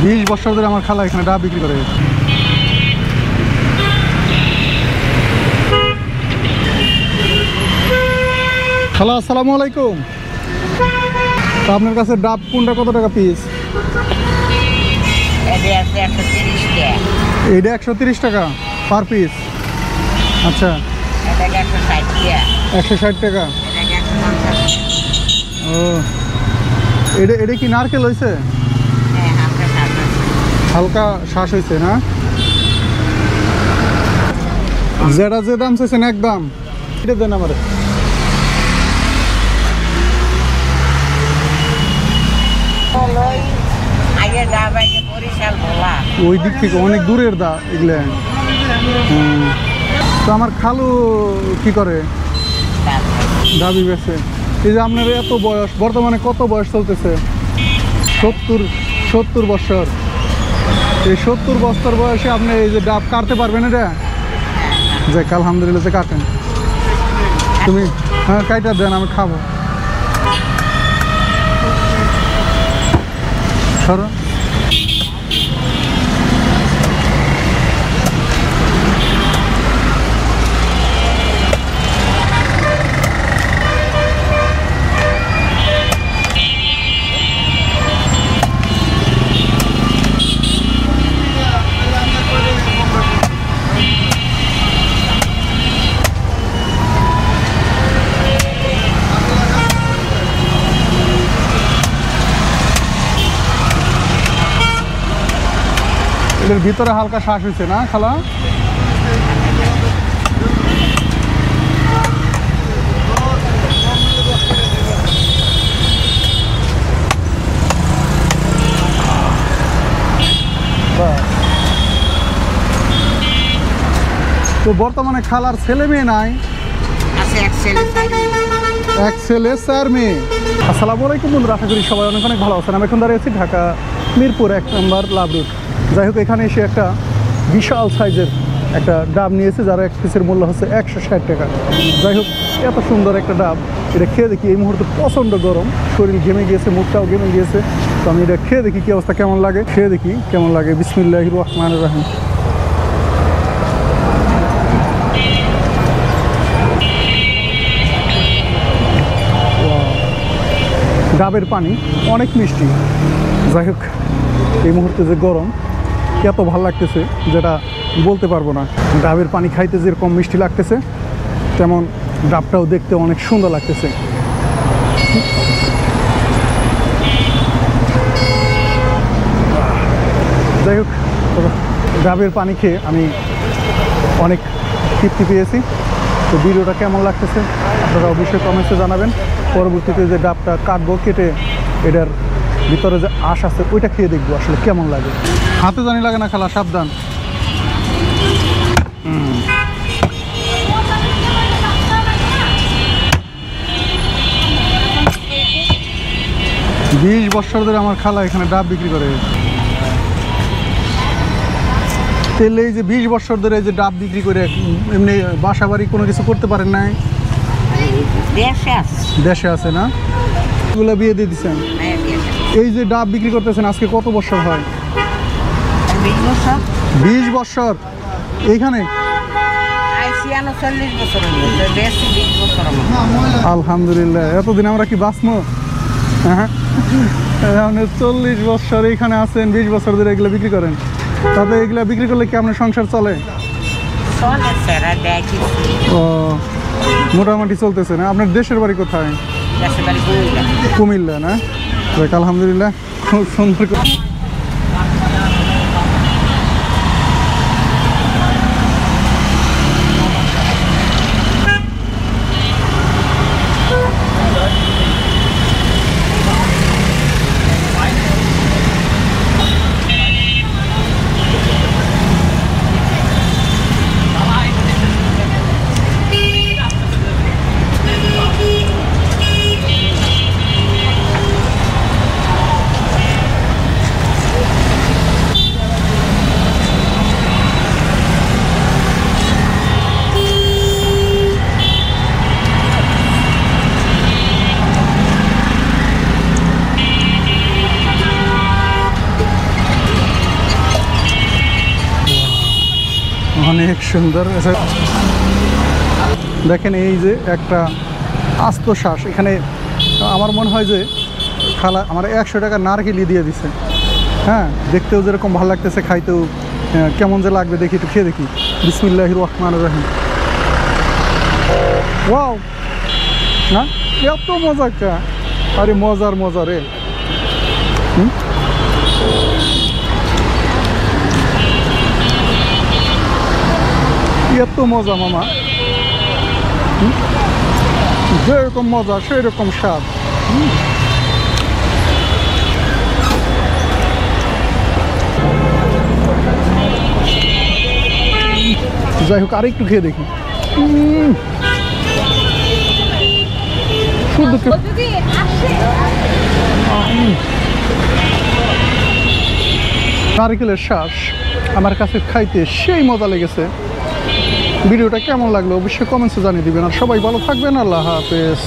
20 বছর ধরে আমার খালা এখানে ডাব বিক্রি করে। খালা আসসালামু আলাইকুম। তো আপনার কাছে ডাব কোনটা কত টাকা পিস? এইটা 130 টাকা পার পিস। আচ্ছা, 160 টাকা। ও, এটা কি নারকেল হয়েছে? হালকা শ্বাস হয়েছে না? যেটা যে দাম চাইছেন একদম এটা দেন আমার। ওই দিক থেকে অনেক দূরের দা এগুলো। তো আমার খালু কি করে? ডাবি বেছে। এই যে আপনার এত বয়স, বর্তমানে কত বয়স চলতেছে? 70 বছর। এই 70 বছর বয়সে আপনি এই যে ডাব কাটতে পারবেন? এটা যাক আলহামদুলিল্লাহ যে কাটেন। তুমি হ্যাঁ কাইটা দেন, আমি খাবো। সরো। এর ভিতরে হালকা শ্বাস হয়েছে না খালা? তো বর্তমানে খালার ছেলে মেয়ে নাই? এক ছেলে 4 মেয়ে। আসসালামু আলাইকুম বন্ধুরা, আশা করি সবাই অনেক অনেক ভালো আছেন। আমি এখন দাঁড়িয়ে আছি ঢাকা মিরপুর 1 নম্বর লাভ রুট। যাই হোক, এখানে এসে একটা বিশাল সাইজের একটা ডাব নিয়েছে, যার এক পিসের মূল্য হচ্ছে 160 টাকা। যাই হোক, এত সুন্দর একটা ডাব, এটা খেয়ে দেখি। এই মুহূর্তে প্রচণ্ড গরম, শরীর ঘেমে গিয়েছে, মুখটাও ঘেমে গিয়েছে। তো আমি এটা খেয়ে দেখি কি অবস্থা, কেমন লাগে, খেয়ে দেখি কেমন লাগে। বিসমিল্লাহির রহমানির রহিম। ডাবের পানি অনেক মিষ্টি। যাই হোক, এই মুহূর্তে যে গরম, এত ভালো লাগতেছে যেটা বলতে পারবো না। ডাবের পানি খাইতে যেরকম মিষ্টি লাগতেছে, তেমন ডাবটাও দেখতে অনেক সুন্দর লাগতেছে। যাই হোক, ডাবের পানি খেয়ে আমি অনেক তৃপ্তি পেয়েছি। তো ভিডিওটা কেমন লাগতেছে আপনারা অবশ্যই কমেন্টসে জানাবেন। পরবর্তীতে যে ডাবটা কাটবো, কেটে এটার ভিতরে যে আঁশ আছে ওইটা খেয়ে দেখবো আসলে কেমন লাগে। হাতে জানি লাগে না খালা, সাবধান। বিশ বছর ধরে আমার খালা এখানে ডাব বিক্রি করে। তেলে এই যে 20 বছর ধরে যে ডাব বিক্রি করে, এমনি বাসা বাড়ি কোনো কিছু করতে পারেন নাই? দেশে আছে না? এগুলো বিয়ে দিয়ে দিচ্ছেন? এই যে ডাব বিক্রি করতেছেন আজকে কত বছর হয়? 20 বছর এইখানে? আলহামদুলিল্লাহ। এতদিন আমরা কি বাঁচবো? হ্যাঁ, 40 বছর এইখানে আছেন, 20 বছর ধরে এগুলো বিক্রি করেন। তবে এগুলা বিক্রি করলে কি আপনার সংসার চলে? ও, মোটামুটি চলতেছে না? আপনার দেশের বাড়ি কোথায়? কুমিল্লা না? আলহামদুলিল্লাহ, খুব সুন্দর। অনেক সুন্দর। দেখেন এই যে একটা আস্ত শ্বাস, এখানে আমার মনে হয় যে খালা আমার 100 টাকা নারকেলি দিয়ে দিছে। হ্যাঁ, দেখতেও যেরকম ভালো লাগতেছে, খাইতেও কেমন যে লাগবে দেখি, একটু খেয়ে দেখি। বিসমিল্লাহির রহমানির রহিম। ওয়াও, না এত মজা কা, আরে মজার মজা রে। এত মজা মামা, যেরকম মজা সেই রকম স্বাদ। যাই হোক, আরেকটু খেয়ে দেখি। শুধু নারকেলের শ্বাস আমার কাছে খাইতে সেই মজা লেগেছে। ভিডিওটা কেমন লাগলো অবশ্যই কমেন্টসে জানিয়ে দিবেন। আর সবাই ভালো থাকবেন। আল্লাহ হাফেজ।